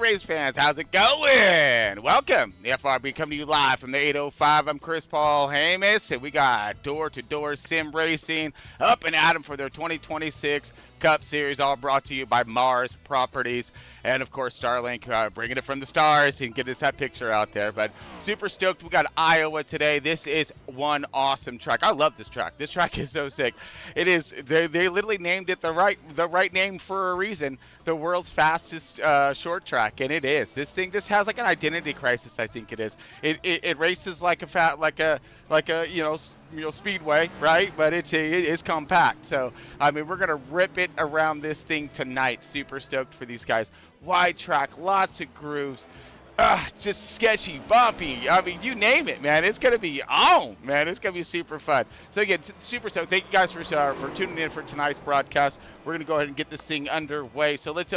race fans? How's it going? Welcome. The FRB coming to you live from the 805. I'm Chris Paul Hamus, and we got door-to-door sim racing up and at 'em for their 2026 Cup Series, all brought to you by MARRS Properties. And of course, Starlink bringing it from the stars and getting us that picture out there. But super stoked. We got Iowa today. This is one awesome track. I love this track. This track is so sick. It is. They literally named it the right name for a reason. The world's fastest short track, and it is. This thing just has like an identity crisis. I think it is. It races like a speedway, right? But it is compact. So I mean, we're gonna rip it around this thing tonight. Super stoked for these guys. Wide track, lots of grooves. Just sketchy, bumpy. I mean, you name it, man. It's gonna be on, man. It's gonna be super fun. So again, super stoked. Thank you guys for tuning in for tonight's broadcast. We're gonna go ahead and get this thing underway. So let's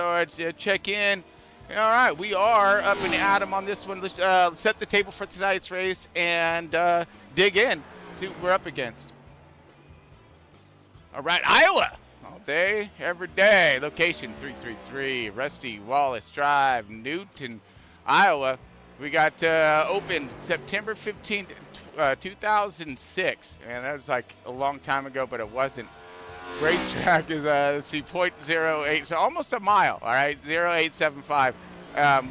check in. All right, we are up and at 'em on this one. Let's set the table for tonight's race and dig in. See what we're up against. All right, Iowa. All day, every day. Location 333 Rusty Wallace Drive, Newton, Iowa. We got opened September 15th, 2006. And that was like a long time ago, but it wasn't. Racetrack is, let's see, 0.08, so almost a mile, all right, 0.875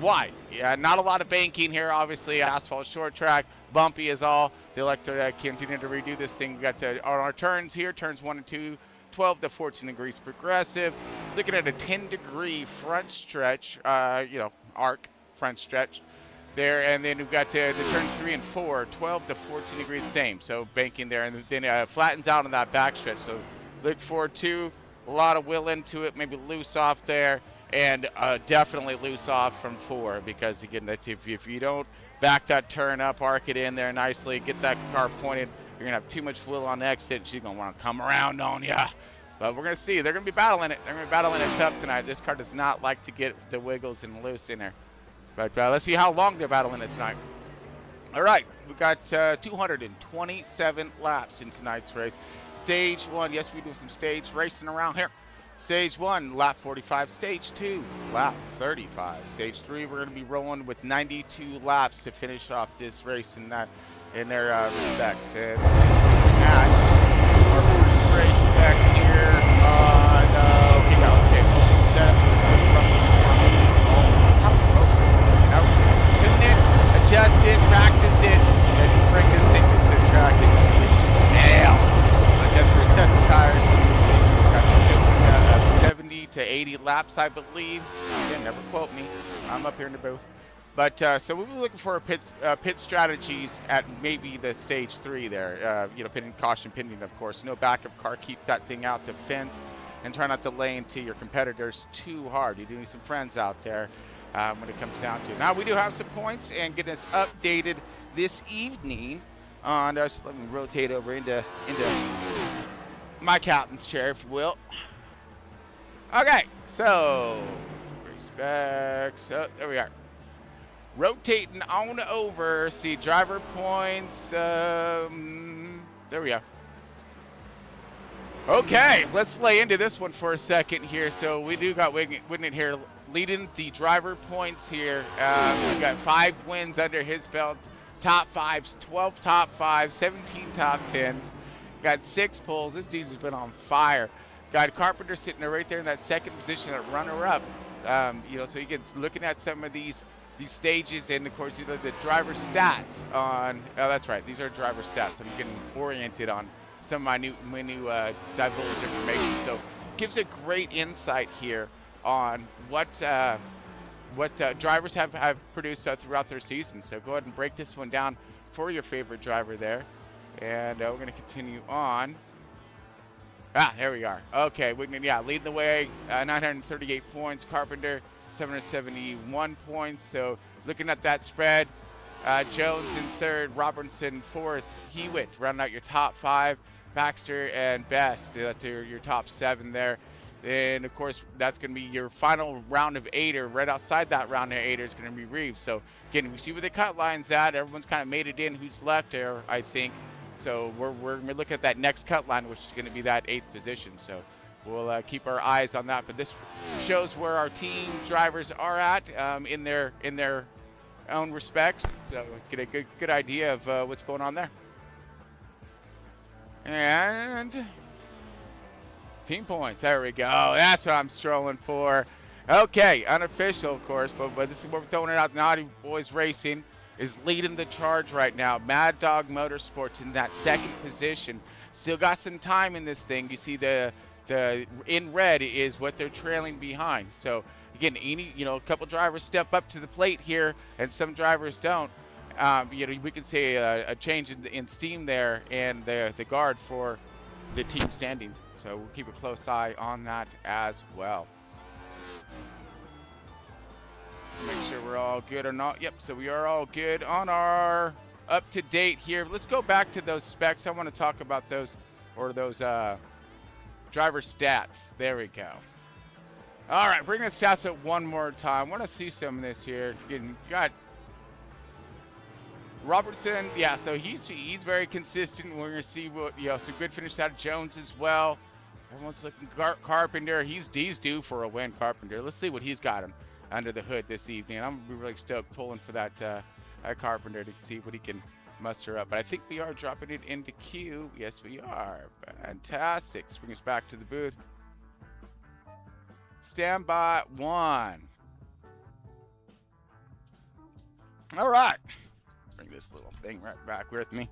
wide. Yeah, not a lot of banking here, obviously. Asphalt short track, bumpy is all. They like to continue to redo this thing. We got on our turns here, turns 1 and 2, 12 to 14 degrees progressive. Looking at a 10-degree front stretch, arc front stretch there. And then we've got the turns 3 and 4, 12 to 14 degrees, same. So banking there, and then flattens out on that back stretch. So look forward to a lot of will into it, maybe loose off there, and definitely loose off from 4, because again, if you don't back that turn up, arc it in there nicely, get that car pointed, you're gonna have too much will on exit, and she's gonna want to come around on you. But we're gonna see. They're gonna be battling it. They're gonna be battling it tough tonight. This car does not like to get the wiggles and loose in there. But let's see how long they're battling it tonight. All right, we've got 227 laps in tonight's race. Stage 1, yes, we do some stage racing around here. Stage 1, lap 45. Stage 2, lap 35. Stage 3, we're going to be rolling with 92 laps to finish off this race in their respects. And at our pre-race specs here on open setups. Tune it, adjust it, practice it, and bring this thing to the track and completion. Nail! For sets of tires, and these things got 70 to 80 laps, I believe. Again, never quote me. I'm up here in the booth. But so we were looking for pit strategies at maybe the stage 3 there. Caution pending, of course. No backup car. Keep that thing out the fence, and try not to lay into your competitors too hard. You're doing some friends out there. When it comes down to it. Now we do have some points and getting us updated this evening on us. Let me rotate over into my captain's chair, if you will. Okay, so respects. Oh, there we are. Rotating on over. See driver points. There we are. Okay, let's lay into this one for a second here. So we do got Whitney here leading the driver points here. We've got 5 wins under his belt, top 5s, 12 top 5s, 17 top 10s. Got 6 pulls. This dude's been on fire. Got Carpenter sitting there right there in that second position at runner-up. So you get looking at some of these stages, and of course the driver stats on. Oh, that's right. These are driver stats. I'm getting oriented on some of my new divulge information. So gives a great insight here on what drivers have produced throughout their season. So go ahead and break this one down for your favorite driver there. And we're going to continue on. There we are. Okay, leading the way, 938 points. Carpenter, 771 points. So looking at that spread, Jones in 3rd, Robertson 4th, Hewitt rounding out your top 5, Baxter and Best, your top 7 there. And of course, that's going to be your final round of 8er. Right outside that round of 8er is going to be Reeves. So again, we see where the cut line's at. Everyone's kind of made it in. Who's left there, I think. So we're going to look at that next cut line, which is going to be that 8th position. So we'll keep our eyes on that. But this shows where our team drivers are at in their own respects. So get a good idea of what's going on there. And team points. There we go. That's what I'm strolling for. Okay, unofficial, of course, but this is what we're throwing it out. Naughty Boys Racing is leading the charge right now. Mad Dog Motorsports in that second position. Still got some time in this thing. You see the in red is what they're trailing behind. So again, a couple drivers step up to the plate here, and some drivers don't. We can see a change in steam there and the guard for the team standings. So we'll keep a close eye on that as well. Make sure we're all good or not. Yep, so we are all good on our up to date here. Let's go back to those specs. I want to talk about those driver stats. There we go. All right, bring the stats up one more time. I want to see some of this here. Got Robertson, yeah, so he's very consistent. We're gonna see what some good finish out of Jones as well. Everyone's looking Carpenter. He's due for a win, Carpenter. Let's see what he's got him under the hood this evening. I'm gonna be really stoked pulling for that Carpenter to see what he can muster up. But I think we are dropping it into queue. Yes, we are. Fantastic. Let's bring us back to the booth. Stand by one. All right. Bring this little thing right back with me.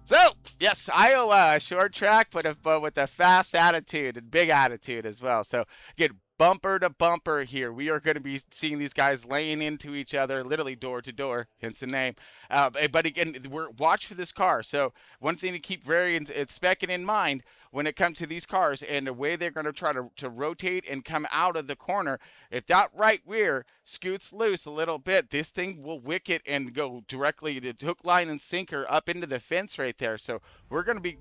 So, yes, Iowa, short track, but with a fast attitude and big attitude as well. So, again, bumper to bumper here. We are going to be seeing these guys laying into each other, literally door to door, hence the name. But again, watch for this car. So, one thing to keep very specking in mind when it comes to these cars and the way they're going to try to rotate and come out of the corner, if that right rear scoots loose a little bit, this thing will wick it and go directly to hook, line, and sinker up into the fence right there. So we're going to be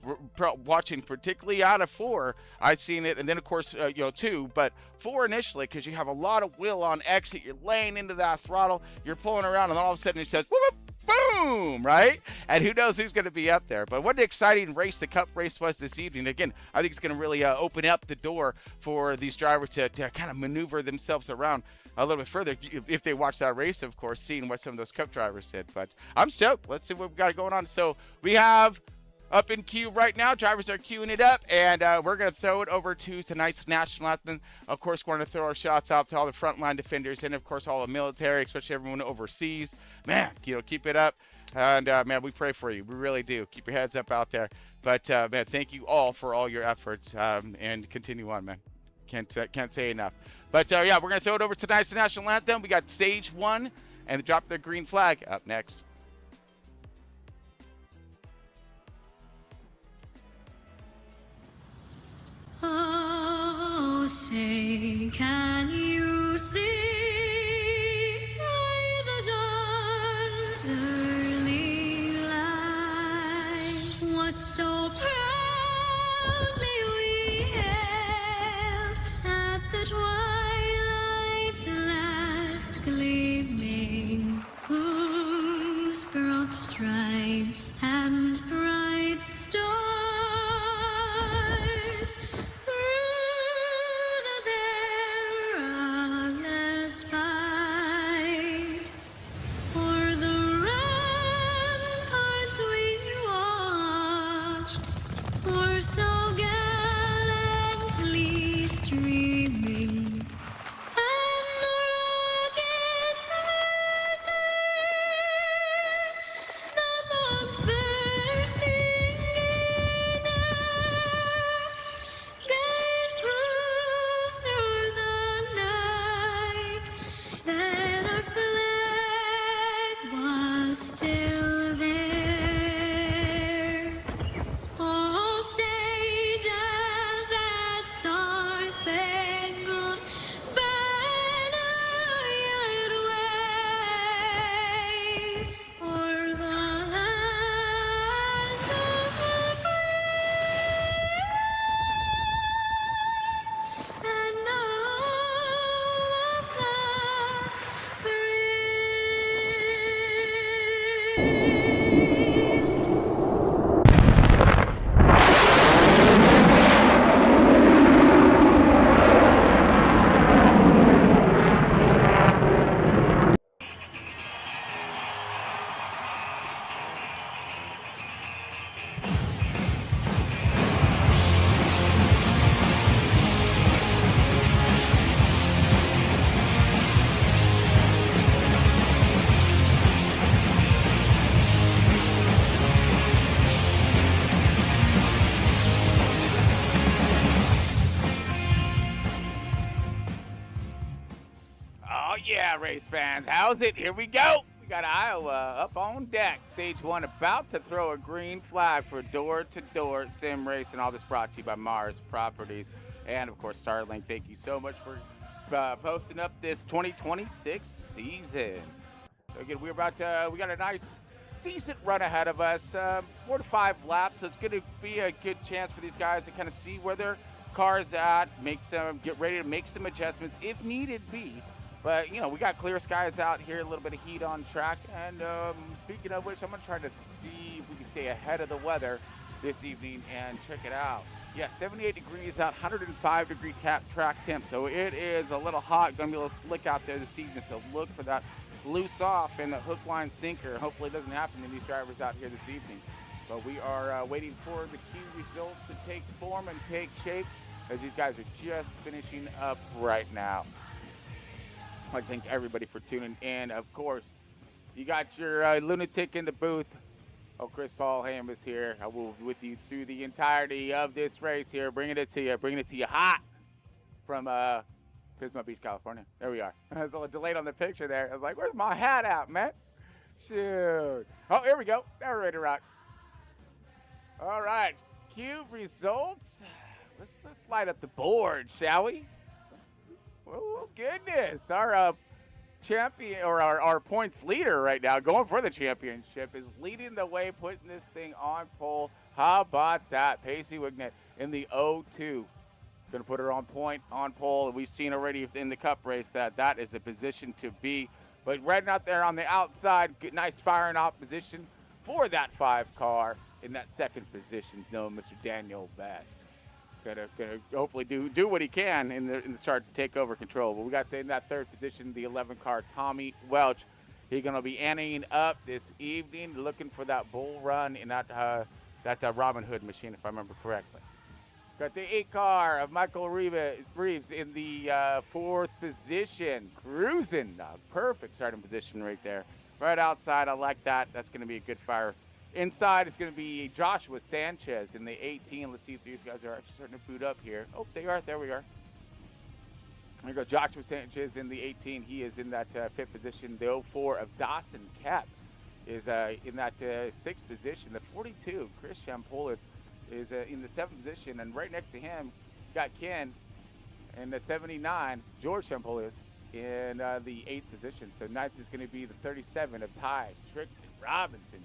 watching, particularly out of 4. I've seen it, and then of course 2, but 4 initially, because you have a lot of wheel on exit. You're laying into that throttle, you're pulling around, and all of a sudden it says whoop, whoop, boom, right? And who knows who's going to be up there. But what an exciting race the Cup race was this evening. Again, I think it's going to really open up the door for these drivers to kind of maneuver themselves around a little bit further if they watch that race, of course, seeing what some of those Cup drivers did. But I'm stoked. Let's see what we've got going on. So we have up in queue right now. Drivers are queuing it up, and we're going to throw it over to tonight's national anthem. Of course, we're going to throw our shots out to all the frontline defenders and, of course, all the military, especially everyone overseas. Man, keep it up. And, man, we pray for you. We really do. Keep your heads up out there. But, man, thank you all for all your efforts, and continue on, man. Can't say enough. But, yeah, we're going to throw it over to tonight's national anthem. We got stage 1 and drop the green flag up next. Oh, say, can you see by the dawn's early light what so proudly we hailed at the twilight's last gleaming, whose broad stripes and bright stars through the race fans. How's it? Here we go. We got Iowa up on deck. Stage 1 about to throw a green flag for door-to-door sim racing. All this brought to you by MARRS Properties. And, of course, Starlink. Thank you so much for posting up this 2026 season. So, again, we got a nice, decent run ahead of us. 4 to 5 laps. So it's going to be a good chance for these guys to kind of see where their car's at, get ready to make some adjustments if needed be. But, you know, we got clear skies out here, a little bit of heat on track. And speaking of which, I'm going to try to see if we can stay ahead of the weather this evening and check it out. Yeah, 78 degrees out, 105 degree track temp. So it is a little hot, going to be a little slick out there this evening. So look for that loose off and the hook, line, sinker. Hopefully it doesn't happen to these drivers out here this evening. But we are waiting for the key results to take form and take shape, as these guys are just finishing up right now. I'd like to thank everybody for tuning in. Of course, you got your lunatic in the booth. Oh, Chris Paul Ham is here. I will be with you through the entirety of this race here, bringing it to you hot from Pismo Beach, California. There we are. I was a little delayed on the picture there. I was like, where's my hat at, man? Shoot. Oh, here we go. Now we're ready to rock. All right. Cue results. Let's light up the board, shall we? Oh, goodness. Our champion, or our points leader right now, going for the championship, is leading the way, putting this thing on pole. How about that? Pacey Wignet in the 0-2. Going to put her on pole. We've seen already in the cup race that is a position to be. But right out there on the outside, nice firing opposition for that 5 car in that second position. No, Mr. Daniel Best. Gonna hopefully do what he can in the start to take over control. But we got in that third position, the 11 car, Tommy Welch. He's gonna be anteing up this evening, looking for that bull run in that Robin Hood machine, if I remember correctly. Got the 8 car of Michael Reeves in the 4th position, cruising. Perfect starting position right there, right outside. I like that. That's gonna be a good fire. Inside is going to be Joshua Sanchez in the 18. Let's see if these guys are actually starting to boot up here. Oh, they are. There we are. There we go. Joshua Sanchez in the 18. He is in that 5th position. The 04 of Dawson Kep is in that 6th position. The 42, Chris Champolis, is in the 7th position. And right next to him, got Ken in the 79, George Champolis, in the 8th position. So 9th is going to be the 37 of Ty Trixton Robinson.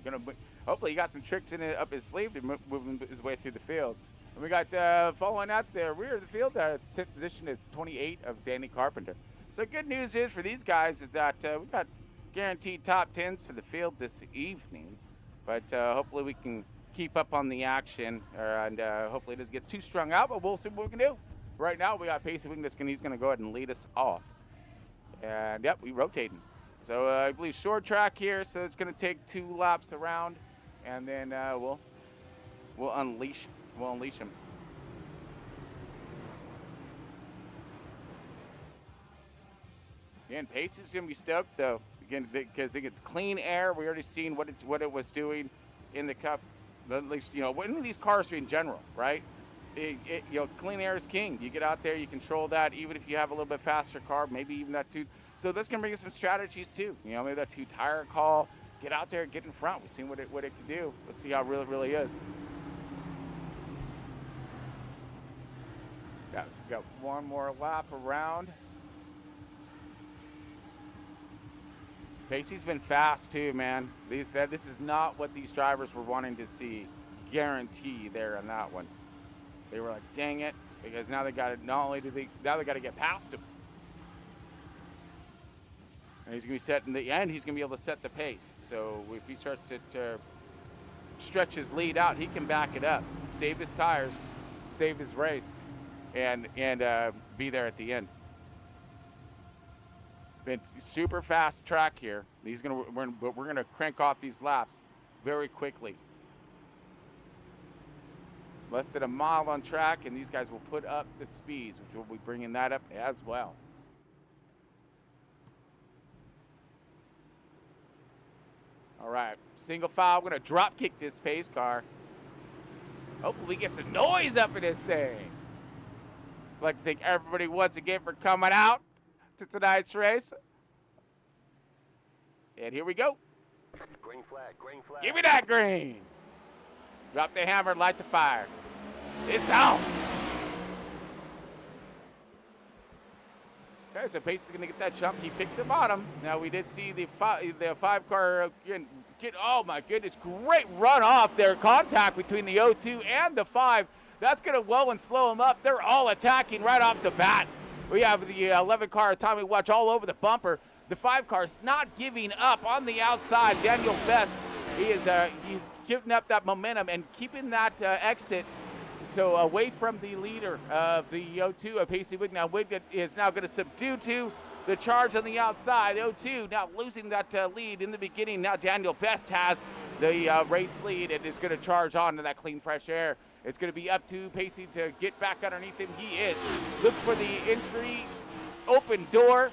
Hopefully he got some tricks in it up his sleeve to move his way through the field. And we got following out the rear of the field, 10th position is 28 of Danny Carpenter. So good news is for these guys is that we got guaranteed top 10s for the field this evening. But hopefully we can keep up on the action, and hopefully it doesn't get too strung out, but we'll see what we can do. Right now we got Pacey Wignet. He's going to go ahead and lead us off. And yep, we rotating. So I believe short track here, so it's going to take 2 laps around, and then we'll unleash him. Again, Pacey's going to be stoked though, again, because they get clean air. We already seen what it was doing in the cup. At least, you know, in these cars in general, right? You know, clean air is king. You get out there, you control that, even if you have a little bit faster car, maybe even that 2. So that's going to bring us some strategies too. You know, maybe that 2-tire call, get out there, get in front. We've seen what it can do. Let's see how real it really is. Yeah, so we've got 1 more lap around. Pacey's been fast too, man. This is not what these drivers were wanting to see. Guarantee there on that one. They were like, dang it, because now they got it. Not only now they got to get past him. And he's going to be set in the end. He's going to be able to set the pace. So if he starts to stretch his lead out, he can back it up, save his tires, save his race, and be there at the end. Been super fast track here. But we're gonna crank off these laps very quickly. Less than a mile on track, and these guys will put up the speeds, which will be bringing that up as well. All right, single file. We're gonna drop kick this pace car. Hopefully we get some noise up in this thing. I'd like to thank everybody once again for coming out to tonight's race. And here we go. Green flag, green flag. Give me that green. Drop the hammer, light the fire. It's out. Okay, so Pace is going to get that jump. He picked the bottom. Now, we did see the five car get, oh my goodness, great run off there. Contact between the 0-2 and the 5. That's going to well and slow them up. They're all attacking right off the bat. We have the 11 car Tommy Welch all over the bumper. The 5 car's not giving up on the outside. Daniel Best, he's giving up that momentum and keeping that exit. So away from the leader of the 0-2 of Pacey Wig. Now Wig is now going to subdue to the charge on the outside. 0-2 now losing that lead in the beginning. Now Daniel Best has the race lead and is going to charge on to that clean, fresh air. It's going to be up to Pacey to get back underneath him. He is. Looks for the entry, open door.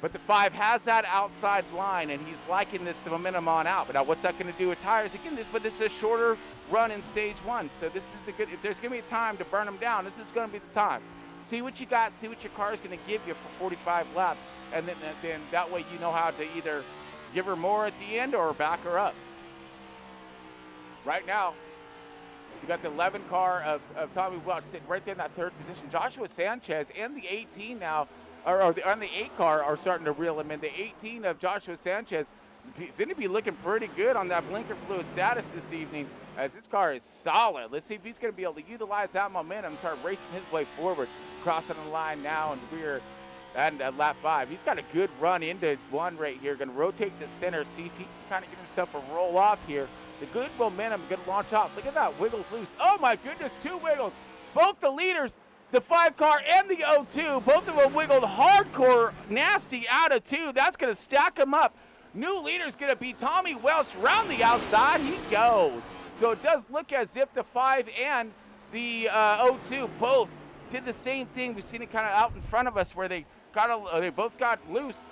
But the 5 has that outside line, and he's liking this momentum on out. But now what's that going to do with tires? Again, this is a shorter run in stage 1. So this is the good. If there's going to be a time to burn them down, this is going to be the time. See what you got. See what your car is going to give you for 45 laps. And then that way you know how to either give her more at the end or back her up. Right now, you got the 11 car of Tommy Welch sitting right there in that 3rd position. Joshua Sanchez and the 18 now, or the 8 car are starting to reel him in. The 18 of Joshua Sanchez is going to be looking pretty good on that blinker fluid status this evening, as this car is solid. Let's see if he's going to be able to utilize that momentum and start racing his way forward, crossing the line now and rear and lap 5. He's got a good run into 1 right here. Going to rotate the center, see if he can kind of get himself a roll off here. The good momentum going to launch off. Look at that, wiggles loose. Oh my goodness, 2 wiggles. Both the leaders, the 5 car and the 0-2, both of them wiggled hardcore, nasty out of 2. That's going to stack them up. New leader's going to be Tommy Welch around the outside. He goes. So it does look as if the 5 and the 0-2 both did the same thing. We've seen it kind of out in front of us where they both got loose,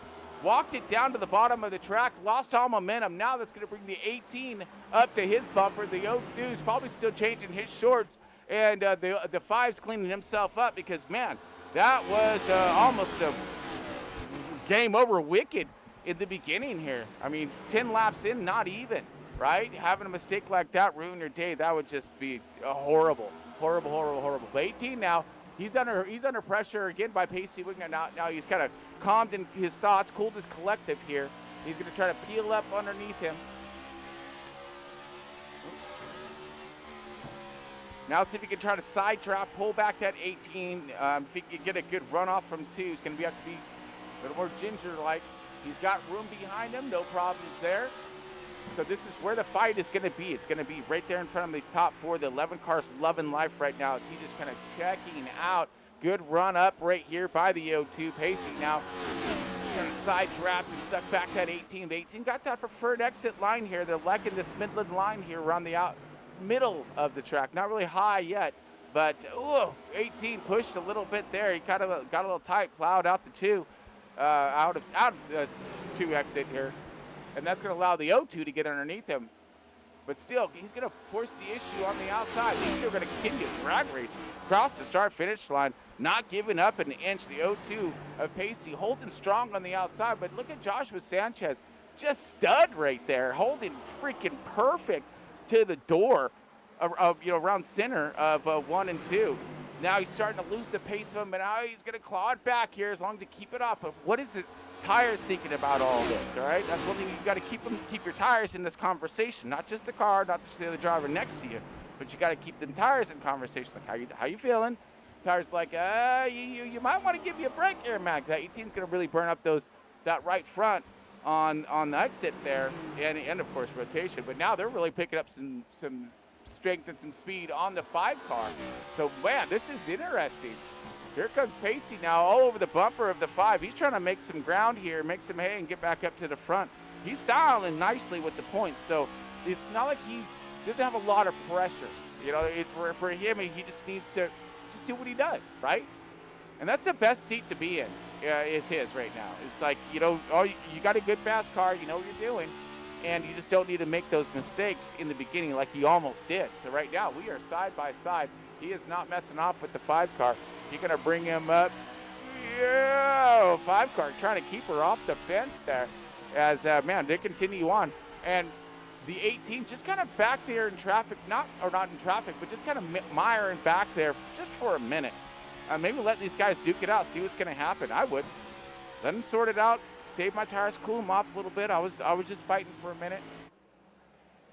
walked it down to the bottom of the track, lost all momentum. Now that's going to bring the 18 up to his bumper. The 0-2 is probably still changing his shorts, and the 5's cleaning himself up because, man, that was almost a game over wicked in the beginning here. I mean, 10 laps in, not even, right? Having a mistake like that ruin your day, that would just be horrible. Horrible, horrible, horrible. But 18 now, he's under pressure again by Pacey Wigner. Now he's kind of calmed in his thoughts, cooled his collective here. He's going to try to peel up underneath him. Now see if he can try to side trap, pull back that 18. If he can get a good runoff from 2, he's going to have to be a little more ginger-like. He's got room behind him, no problems there. So this is where the fight is going to be. It's going to be right there in front of the top 4. The 11 car's loving life right now. He's just kind of checking out. Good run up right here by the 0-2. Pacey now going to side trap and suck back that 18. The 18 got that preferred exit line here. They're liking this Midland line here around the middle of the track. Not really high yet, but 18 pushed a little bit there. He kind of got a little tight, plowed out the 2, out of the 2 exit here. And that's going to allow the 0-2 to get underneath him. But still, he's going to force the issue on the outside. These two are going to continue to drag race across the start-finish line, not giving up an inch. The 0-2 of Pacey holding strong on the outside. But look at Joshua Sanchez, just stud right there, holding freaking perfect to the door of around center of 1 and 2. Now he's starting to lose the pace of him, but now he's going to claw it back here as long as to keep it up. But what is his tires thinking about all this, all right? That's one thing you've got to keep your tires in this conversation, not just the car, not just the other driver next to you, but you got to keep the tires in conversation. Like, how you feeling? Tires like, you might want to give you a break here, Mac. That 18's going to really burn up that right front on the exit there, and of course rotation. But now they're really picking up some strength and some speed on the 5 car. So man, this is interesting. Here comes Pacey now all over the bumper of the 5. He's trying to make some ground here, make some hay, and get back up to the front. He's styling nicely with the points, so it's not like he doesn't have a lot of pressure. For him, he just needs to just do what he does, right? And that's the best seat to be in, is his right now. It's like, you got a good fast car, you know what you're doing, and you just don't need to make those mistakes in the beginning like he almost did. So right now, we are side by side. He is not messing off with the 5 car. He's going to bring him up. Yeah, 5 car trying to keep her off the fence there as, man, they continue on. And the 18 just kind of back there in traffic, not in traffic, but just kind of miring back there just for a minute. Maybe let these guys duke it out, see what's going to happen. I would. Let them sort it out, save my tires, cool them off a little bit. I was just fighting for a minute.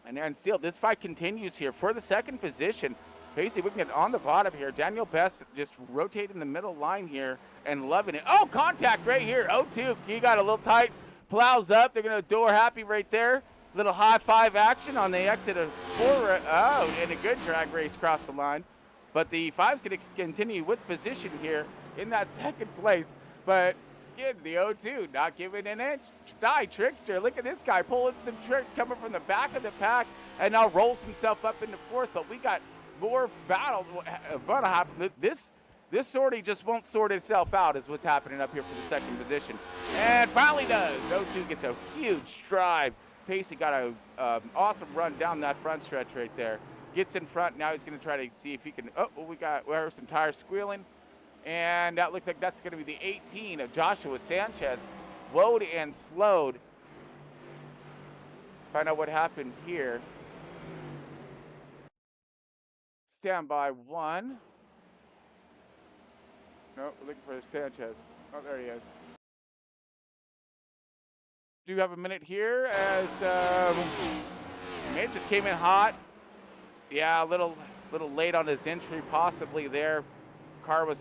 And still, this fight continues here for the second position. Basically, we can get on the bottom here. Daniel Best just rotating the middle line here and loving it. Oh, contact right here. 0-2. He got a little tight. Plows up. They're going to door happy right there. Little high five action on the exit of 4. Oh, and a good drag race across the line. But the 5's going to continue with position here in that second place. But again, the 0-2 not giving an inch. Die Trickster. Look at this guy pulling some trick coming from the back of the pack and now rolls himself up into 4th. But we got more battle. What happened? This sortie just won't sort itself out is what's happening up here for the second position. And finally does. 0-2 gets a huge stride. Pacey got a awesome run down that front stretch right there. Gets in front. Now he's going to try to see if he can. Oh, we heard some tires squealing. And that looks like that's going to be the 18 of Joshua Sanchez. Load and slowed. Find out what happened here. Standby 1. No, we're looking for Sanchez. Oh, there he is. Do have a minute here as man just came in hot. Yeah, a little late on his entry possibly there. Car was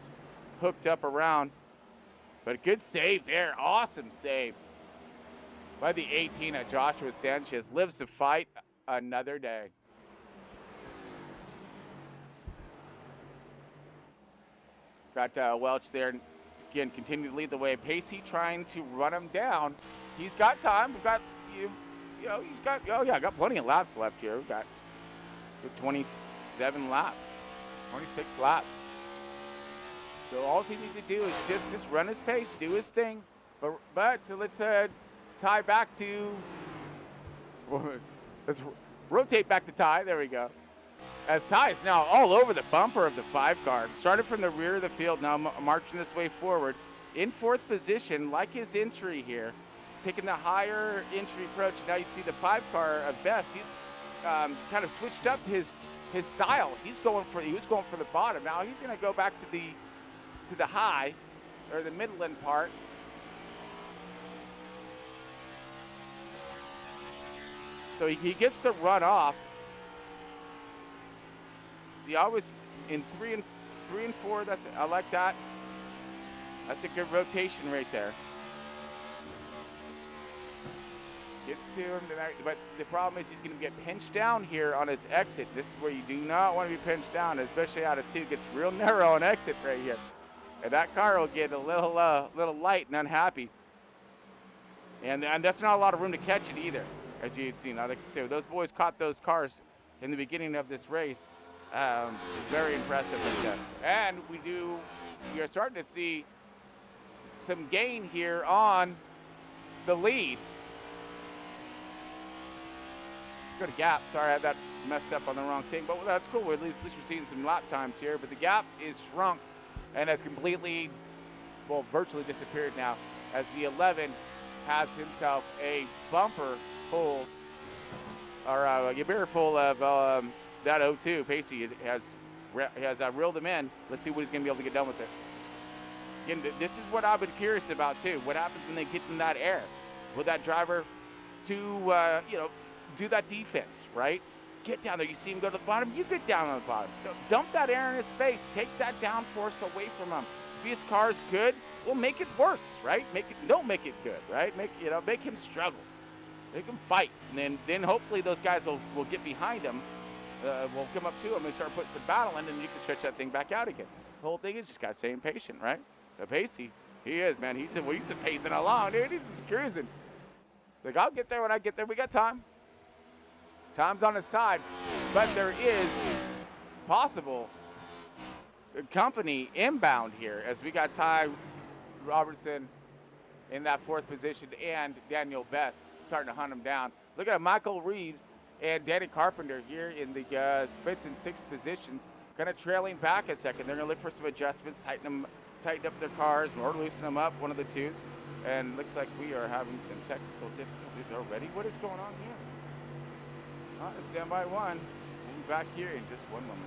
hooked up around. But a good save there. Awesome save by the 18 of Joshua Sanchez. Lives to fight another day. Got Welch there. Again, continue to lead the way. Pacey trying to run him down. He's got time. We've got, he's got, oh yeah, got plenty of laps left here. We've got 27 laps, 26 laps. So all he needs to do is just run his pace, do his thing. But so let's tie back to, let's rotate back to Ty. There we go. As Ty is now all over the bumper of the 5 car. Started from the rear of the field, now marching this way forward. In 4th position, like his entry here. Taking the higher entry approach. Now you see the 5 car of Best. He's kind of switched up his style. He was going for the bottom. Now he's going to go back to the high, or the midland part. So he gets to run off. See, always in 3 and 4. I like that. That's a good rotation right there. Gets to him tonight, but the problem is he's going to get pinched down here on his exit. This is where you do not want to be pinched down, especially out of 2. Gets real narrow on exit right here, and that car will get a little light and unhappy. And that's not a lot of room to catch it either, as you've seen. Like I say, those boys caught those cars in the beginning of this race. Very impressive. And we are starting to see some gain here on the lead. Go to gap. Sorry, I had that messed up on the wrong thing, but that's cool. At least we're seeing some lap times here. But the gap is shrunk and has completely, well, virtually disappeared now, as the 11 has himself a bumper full, or a beer full of that 0-2. Pacey has reeled him in. Let's see what he's going to be able to get done with it. Again, this is what I've been curious about too. What happens when they get in that air? Will that driver do that defense, right? Get down there. You see him go to the bottom, you get down on the bottom. Dump that air in his face. Take that downforce away from him. If his car's good, well, make it worse, right? Don't make it good, right? Make him struggle. Make him fight. And then hopefully those guys will get behind him. Will come up to him and start putting some battle in, and you can stretch that thing back out again. The whole thing is just got to stay patient, right? The Pacey, he is, man. He's just pacing along, dude. He's just cruising. Like, I'll get there when I get there. We got time. Time's on his side, but there is possible company inbound here, as we got Ty Robertson in that 4th position and Daniel Best starting to hunt him down. Look at Michael Reeves and Danny Carpenter here in the 5th and 6th positions, kind of trailing back a second. They're going to look for some adjustments, tighten them tightened up their cars or loosened them up, one of the twos. And looks like we are having some technical difficulties already. What is going on here? Stand by one. We'll be back here in just one moment.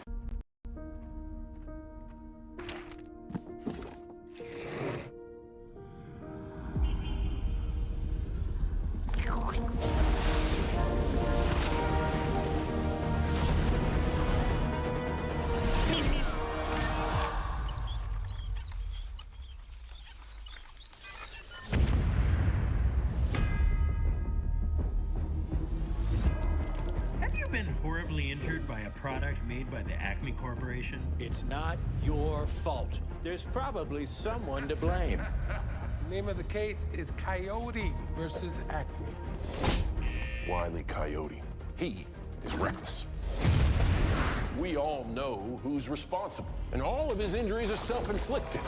Horribly injured by a product made by the Acme Corporation? It's not your fault. There's probably someone to blame. Name of the case is Coyote versus Acme. Wile E. Coyote. He is reckless. We all know who's responsible, and all of his injuries are self-inflicted.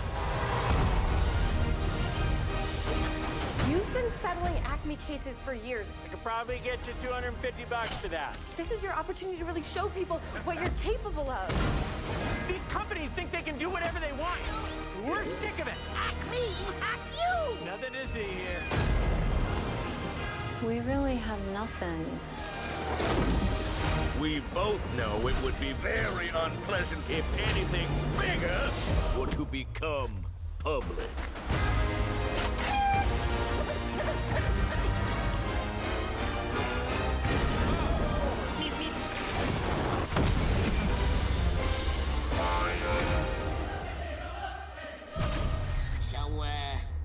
You've been settling Acme cases for years. I could probably get you $250 for that. This is your opportunity to really show people what you're capable of. These companies think they can do whatever they want. We're sick of it. Acme, hack you! Nothing to see here. We really have nothing. We both know it would be very unpleasant if anything bigger were to become public.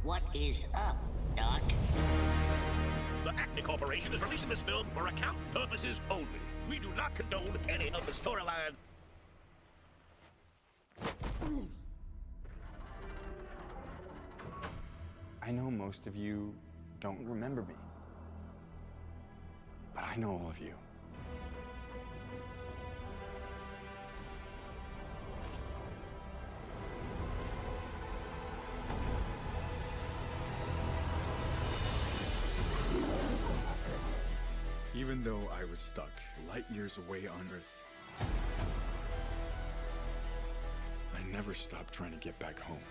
What is up, Doc? The Acme Corporation is releasing this film for account purposes only. We do not condone any of the storyline. I know most of you don't remember me, but I know all of you. Even though I was stuck light years away on Earth, I never stopped trying to get back home.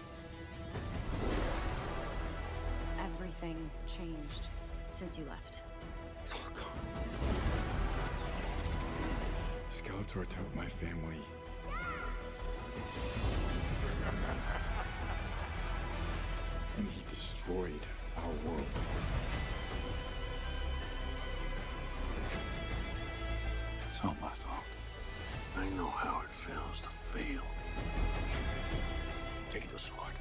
Everything changed since you left. It's all gone. Skeletor took my family. And he destroyed our world. It's not my fault. I know how it feels to fail. Take the sword.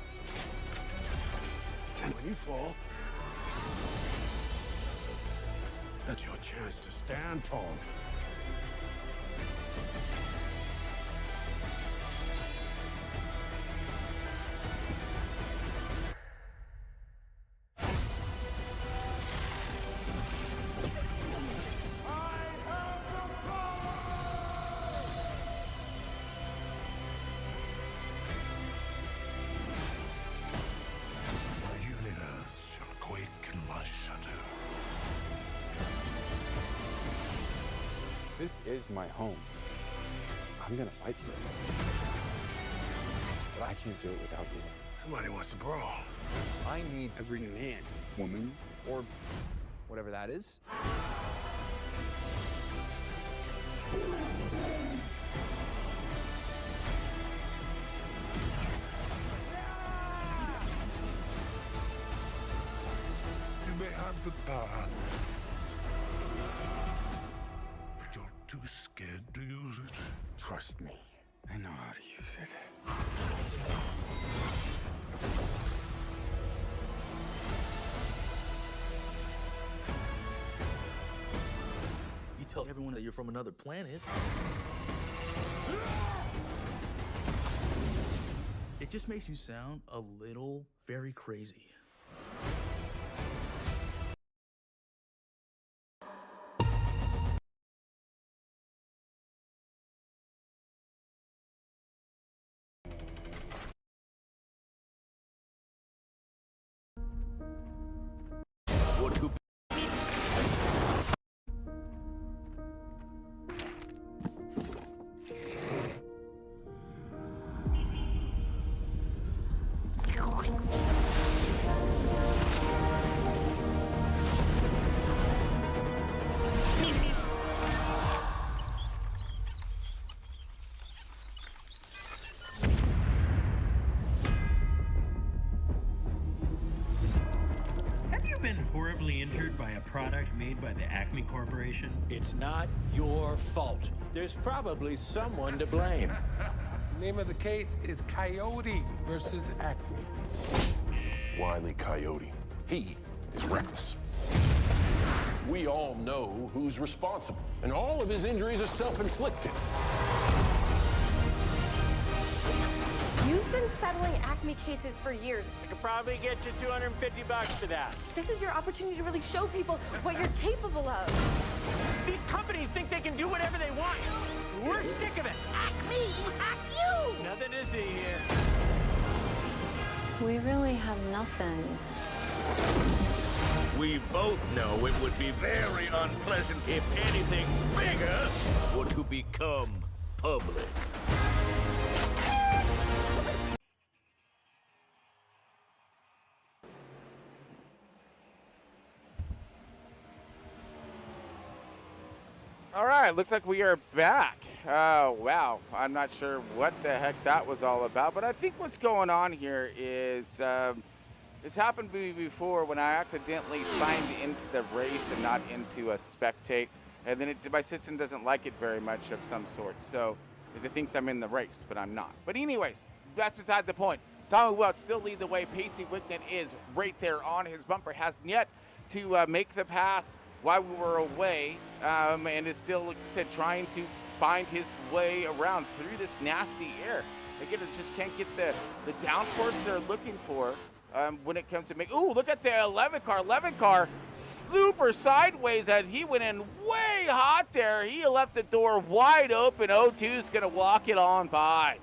And when you fall, that's your chance to stand tall. This is my home. I'm gonna fight for it. But I can't do it without you. Somebody wants to brawl. I need every man, woman, or whatever that is. You may have the power, but you're too scared to use it. Trust me, I know how to use it. You tell everyone that you're from another planet. It just makes you sound a little very crazy. Or to badly injured by a product made by the Acme Corporation? It's not your fault. There's probably someone to blame. Name of the case is Coyote versus Acme. Wile E. Coyote. He is reckless. We all know who's responsible, and all of his injuries are self-inflicted. You've been settling Acme cases for years. I could probably get you $250 for that. This is your opportunity to really show people what you're capable of. These companies think they can do whatever they want. We're sick of it. Acme, hack you! Nothing to see here. We really have nothing. We both know it would be very unpleasant if anything bigger were to become public. All right, looks like we are back. Oh, wow. I'm not sure what the heck that was all about, but I think what's going on here is it's happened to me before when I accidentally signed into the race and not into a spectate, and then my system doesn't like it very much of some sort, so it thinks I'm in the race, but I'm not. But anyways, that's beside the point. Tommy Welch still lead the way. Pacey Wignet is right there on his bumper, has yet to make the pass while we were away, and is still, like I said, trying to find his way around through this nasty air. Again, it just can't get the downforce they're looking for when it comes to make. Ooh, look at the 11 car. 11 car super sideways as he went in way hot there. He left the door wide open. O2 is going to walk it on by.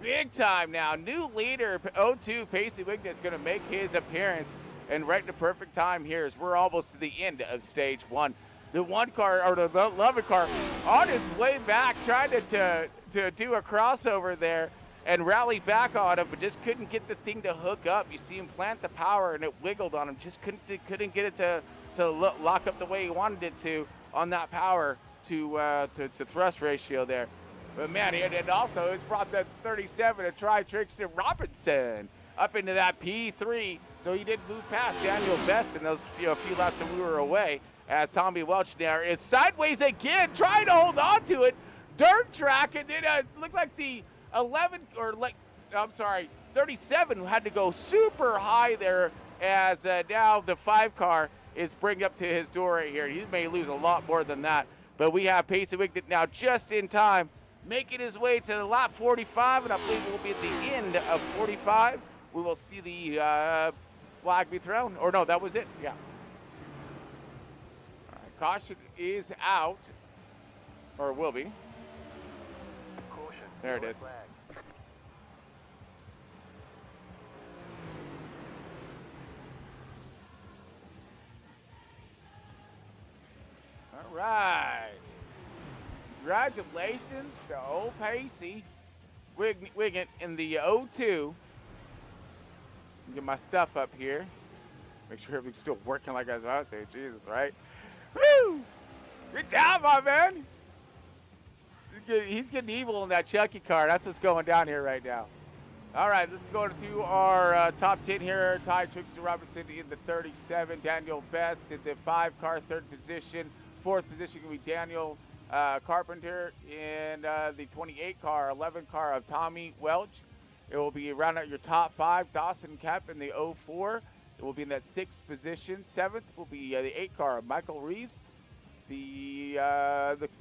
Big time now. New leader, O2, Pacey Wignet, is going to make his appearance. And right in the perfect time here as we're almost to the end of stage one. The 1 car, or the 11 car, on his way back, trying to do a crossover there and rally back on him, but just couldn't get the thing to hook up. You see him plant the power, and it wiggled on him. Just couldn't get it to lock up the way he wanted it to on that power to thrust ratio there. But man, and also it's brought that 37 to try Trixton Robinson up into that P3. So he did move past Daniel Best in those few laps that we were away, as Tommy Welch there is sideways again, trying to hold on to it. Dirt track, and then it looked like the 37 had to go super high there, as now the 5 car is bringing up to his door right here. He may lose a lot more than that, but we have Pacey Wignet now just in time, making his way to lap 45, and I believe it will be at the end of 45. We will see the flag be thrown. Or no, that was it. Yeah. All right, caution is out, or will be. Caution. There it is. Flag. All right. Congratulations to old Pacey Wignet in the O2. Get my stuff up here. Make sure everything's still working like I was out there. Jesus, right? Woo! Good job, my man. He's getting evil in that Chucky car. That's what's going down here right now. All right, let's go through our top 10 here. Ty Trixton Robinson in the 37. Daniel Best in the 5 car, 3rd position. 4th position will be Daniel Carpenter in the 28 car, 11 car of Tommy Welch. It will be around out your top 5. Dawson Kemp in the 04. It will be in that 6th position. 7th will be the 8 car of Michael Reeves. The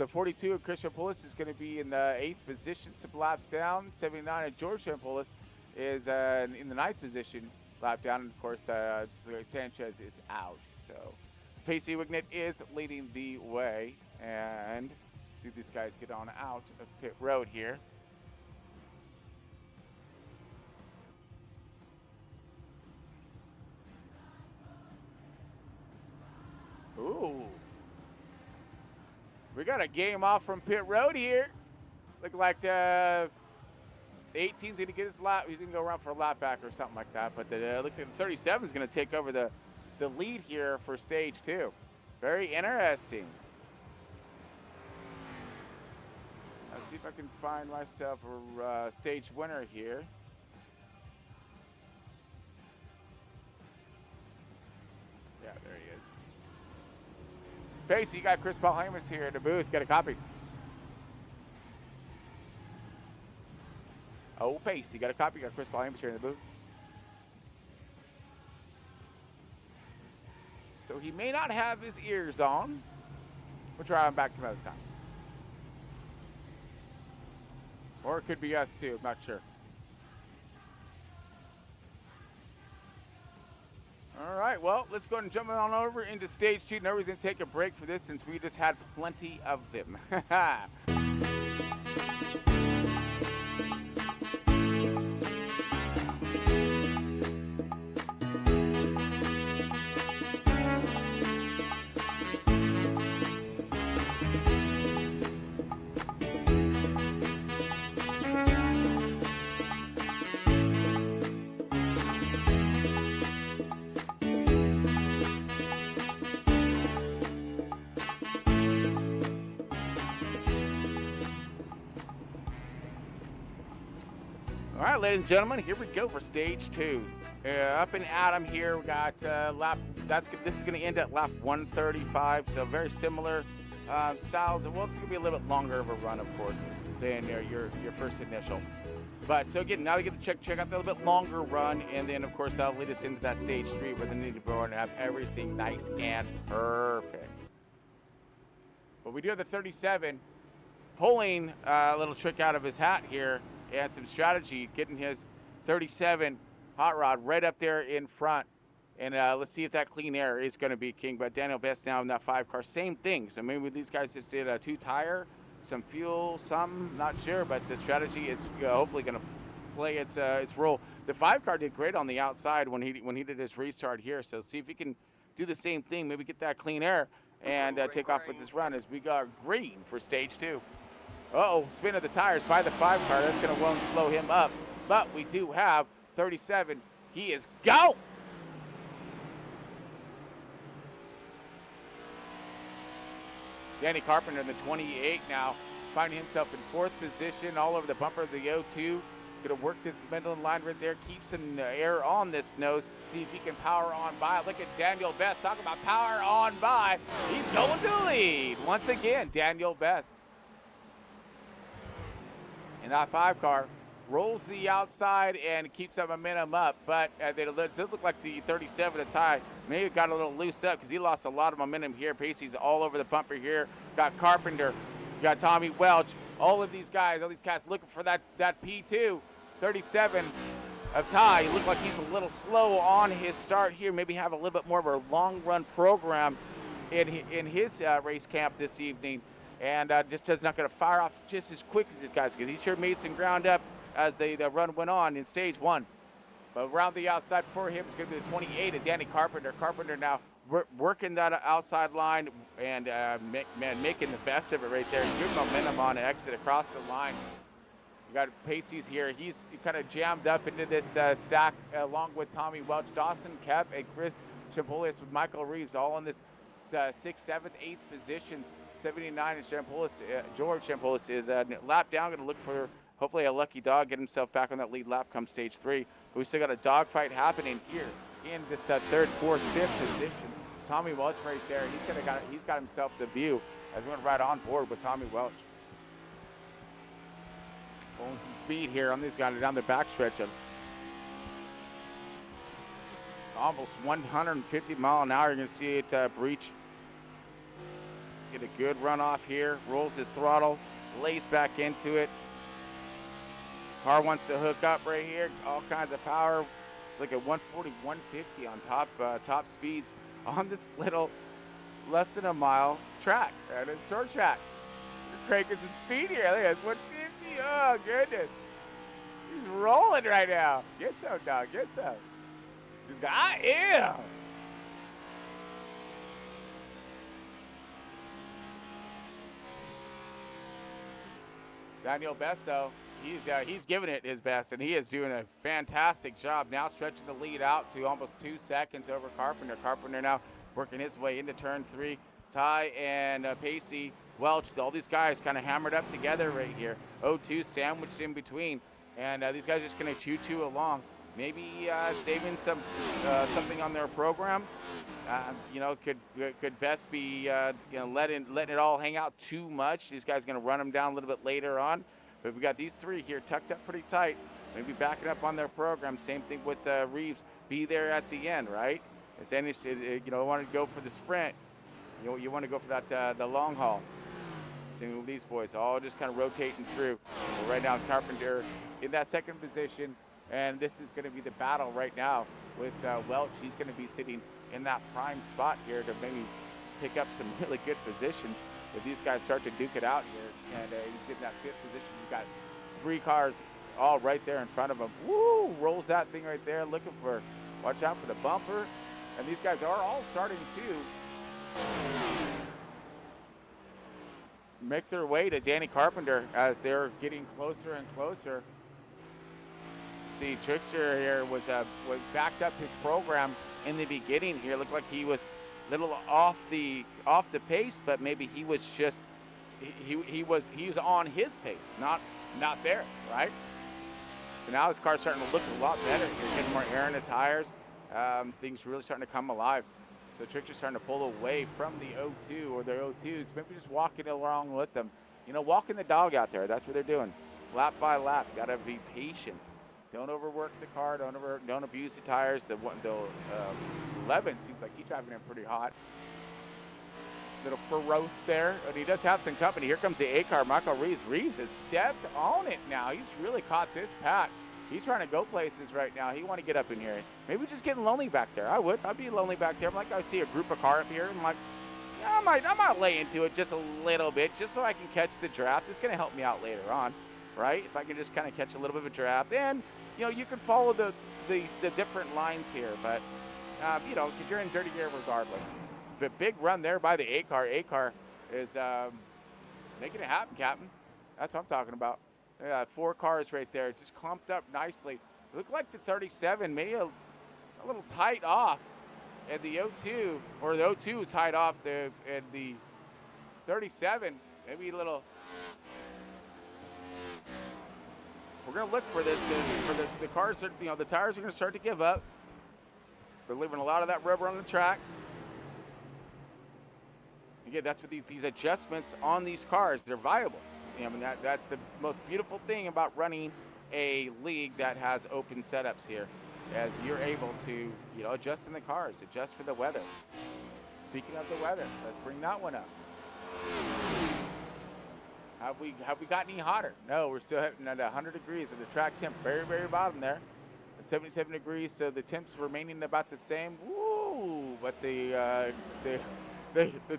42 of Christian Poulos is going to be in the 8th position, some laps down. 79 of George Poulos is in the 9th position, lap down. And of course, Sanchez is out. So Pacey Wignet is leading the way, and see these guys get on out of pit road here. Ooh. We got a game off from pit road here. Look like the 18's going to get his lap. He's going to go around for a lap back or something like that. But looks like the 37 is going to take over the lead here for stage 2. Very interesting. Let's see if I can find myself a stage winner here. Yeah, there he is. Pacey, you got Chris Paul Hamus here in the booth. Get a copy. Oh, Pacey, you got a copy. You got Chris Paul Hamus here in the booth. So he may not have his ears on. We'll try him back some other time. Or it could be us too, I'm not sure. All right, well, let's go ahead and jump on over into stage 2. No reason to take a break for this since we just had plenty of them. All right, ladies and gentlemen, here we go for stage 2. Up and Adam here, we got this is going to end at lap 135, so very similar styles. Well, it's going to be a little bit longer of a run, of course, than your first initial. But so again, now we get to check out the little bit longer run, and then of course that'll lead us into that stage 3 where they need to go and have everything nice and perfect. But we do have the 37 pulling a little trick out of his hat here. And some strategy, getting his 37 hot rod right up there in front. And let's see if that clean air is going to be king. But Daniel Best now in that 5 car, same thing. So maybe these guys just did a 2 tire, some fuel, some, not sure. But the strategy is hopefully going to play its role. The 5 car did great on the outside when he did his restart here. So see if he can do the same thing, maybe get that clean air and take off with this run as we got green for stage 2. Uh-oh, spin of the tires by the 5 car. That's going to won't slow him up. But we do have 37. He is go! Danny Carpenter in the 28 now, finding himself in 4th position all over the bumper of the O2. Going to work this middle line right there, keep some air on this nose, see if he can power on by. Look at Daniel Best, talking about power on by. He's going to the lead. Once again, Daniel Best. And that 5 car rolls the outside and keeps that momentum up, but it look like the 37 to tie maybe got a little loose up because he lost a lot of momentum here. Pacey's all over the bumper here. Got Carpenter, got Tommy Welch, all of these guys, all these cats looking for that P2. 37 of Ty. He looked like he's a little slow on his start here. Maybe have a little bit more of a long run program in his race camp this evening. And just not going to fire off just as quick as these guys, because he sure made some ground up as the run went on in stage 1. But around the outside for him is going to be the 28 of Danny Carpenter. Carpenter now working that outside line and making the best of it right there. Good momentum on an exit across the line. You got Pacey's here. He's kind of jammed up into this stack along with Tommy Welch, Dawson Kep, and Chris Champolis with Michael Reeves all in this 6th, 7th, 8th positions. 79 and George Champolis is lap down, going to look for hopefully a lucky dog, get himself back on that lead lap come stage 3. But we still got a dogfight happening here in this 3rd, 4th, 5th positions. Tommy Welch right there. He's got himself the view as we went right on board with Tommy Welch. Pulling some speed here on these guys down the backstretch of almost 150 mile an hour. You're going to see it breach. Get a good run off here, rolls his throttle, lays back into it. Car wants to hook up right here, all kinds of power. Look at 140, 150 on top speeds on this little less than a mile track, and it's short track. You're cranking some speed here. Look at this, 150, oh goodness. He's rolling right now. Get some, dog, get some. I am. Daniel Besso, he's giving it his best, and he is doing a fantastic job now, stretching the lead out to almost 2 seconds over Carpenter. Carpenter now working his way into turn 3. Ty and Pacey, Welch, all these guys kind of hammered up together right here. 0-2 sandwiched in between, and these guys are just going to choo-choo along. maybe saving something on their program. You know, could best be letting it all hang out too much. These guys going to run them down a little bit later on. But we got these three here tucked up pretty tight. Maybe backing up on their program. Same thing with Reeves. Be there at the end, right? As any, want to go for the sprint. You want to go for that the long haul. Same with these boys, all just kind of rotating through. So right now, Carpenter in that second position, and this is going to be the battle right now with Welch. He's going to be sitting in that prime spot here to maybe pick up some really good positions. If these guys start to duke it out here, and he's in that fifth position, you've got three cars all right there in front of him. Woo! Rolls that thing right there, looking for, watch out for the bumper. And these guys are all starting to make their way to Danny Carpenter as they're getting closer and closer. See, Trickster here was backed up his program in the beginning here. Looked like he was a little off the pace, but maybe he was just he was on his pace, not there, right? So now his car's starting to look a lot better. He's getting more air in the tires. Things really starting to come alive. So Trickster's starting to pull away from the O2 or their O2s, maybe just walking along with them. Walking the dog out there. That's what they're doing. Lap by lap. Got to be patient. Don't overwork the car. Don't abuse the tires. The 11 seems like he's driving in pretty hot. Little Ferros there, and he does have some company. Here comes the A car, Michael Reeves. Reeves has stepped on it now. He's really caught this pack. He's trying to go places right now. He want to get up in here. Maybe just getting lonely back there. I'd be lonely back there. I'm like, I see a group of car up here, and I'm like, yeah, I might lay into it just a little bit, just so I can catch the draft. It's going to help me out later on, right? If I can just kind of catch a little bit of a draft, and you can follow the different lines here, but because you're in dirty air regardless. But big run there by the A car. A car is making it happen, Captain. That's what I'm talking about. Yeah, 4 cars right there, just clumped up nicely. Looked like the 37 maybe a little tight off, and the O2, or the O2 tied off and the 37 maybe a little. We're gonna look for this for the cars. The tires are gonna start to give up. They're leaving a lot of that rubber on the track. Again, that's what these adjustments on these cars, they're viable. That's the most beautiful thing about running a league that has open setups here, as you're able to, adjust in the cars, adjust for the weather. Speaking of the weather, let's bring that one up. Have we got any hotter? No, we're still hitting at 100 degrees at the track temp, very, very bottom there. At 77 degrees, so the temps remaining about the same. Woo! But the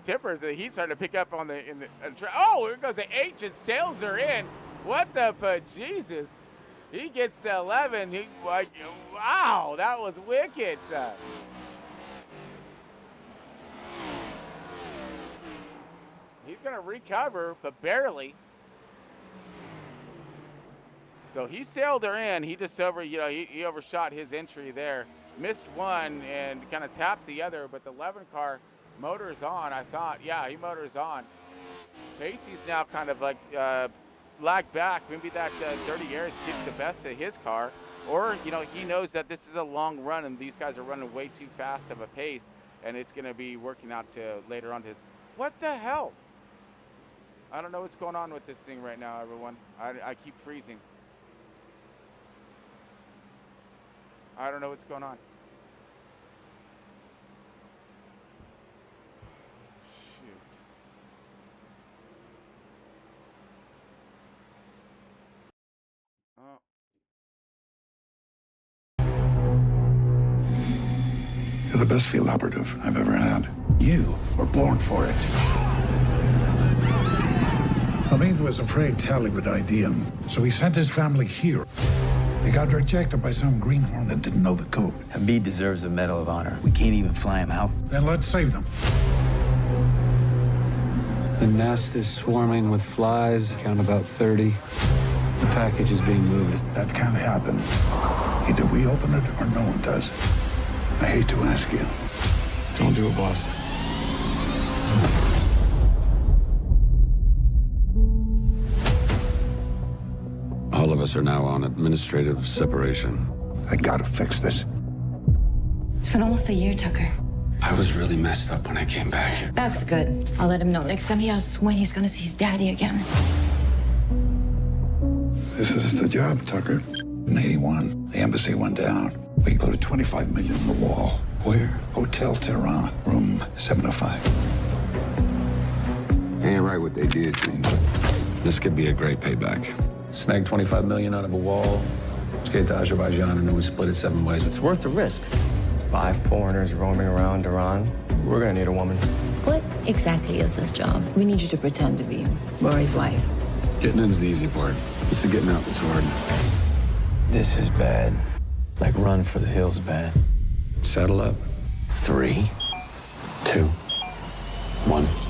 tempers, the heat's starting to pick up on oh, here goes the 8, just sails her in. What the Jesus? He gets the 11. Wow, that was wicked, son. He's gonna recover, but barely. So he sailed her in. He just he overshot his entry there. Missed one and kind of tapped the other, but the 11 car motor's on, I thought. Yeah, he motors on. Pacey's now kind of like lagged back. Maybe that dirty air is getting the best of his car. Or, he knows that this is a long run and these guys are running way too fast of a pace, and it's going to be working out to later on his. What the hell? I don't know what's going on with this thing right now, everyone. I keep freezing. I don't know what's going on. You're the best field operative I've ever had. You were born for it. Hamid was afraid Tally would ID him, so he sent his family here. They got rejected by some greenhorn that didn't know the code. Hamid deserves a Medal of Honor. We can't even fly him out. Then let's save them. The nest is swarming with flies, count about 30. The package is being moved. That can't happen. Either we open it or no one does. I hate to ask you. Don't do it, boss. All of us are now on administrative separation. I gotta fix this. It's been almost a year, Tucker. I was really messed up when I came back here. That's good. I'll let him know next time he asks when he's gonna see his daddy again. This is the job, Tucker. In 81, the embassy went down. We put $25 million on the wall. Where? Hotel Tehran, room 705. Ain't right what they did to him, but this could be a great payback. Snag 25 million out of a wall, skate to Azerbaijan, and then we split it 7 ways. It's worth the risk. 5 foreigners roaming around Iran. We're gonna need a woman. What exactly is this job? We need you to pretend to be Rory's wife. Getting in's the easy part. It's the getting out that's hard. This is bad. Like Run for the Hills bad. Saddle up. 3, 2, 1.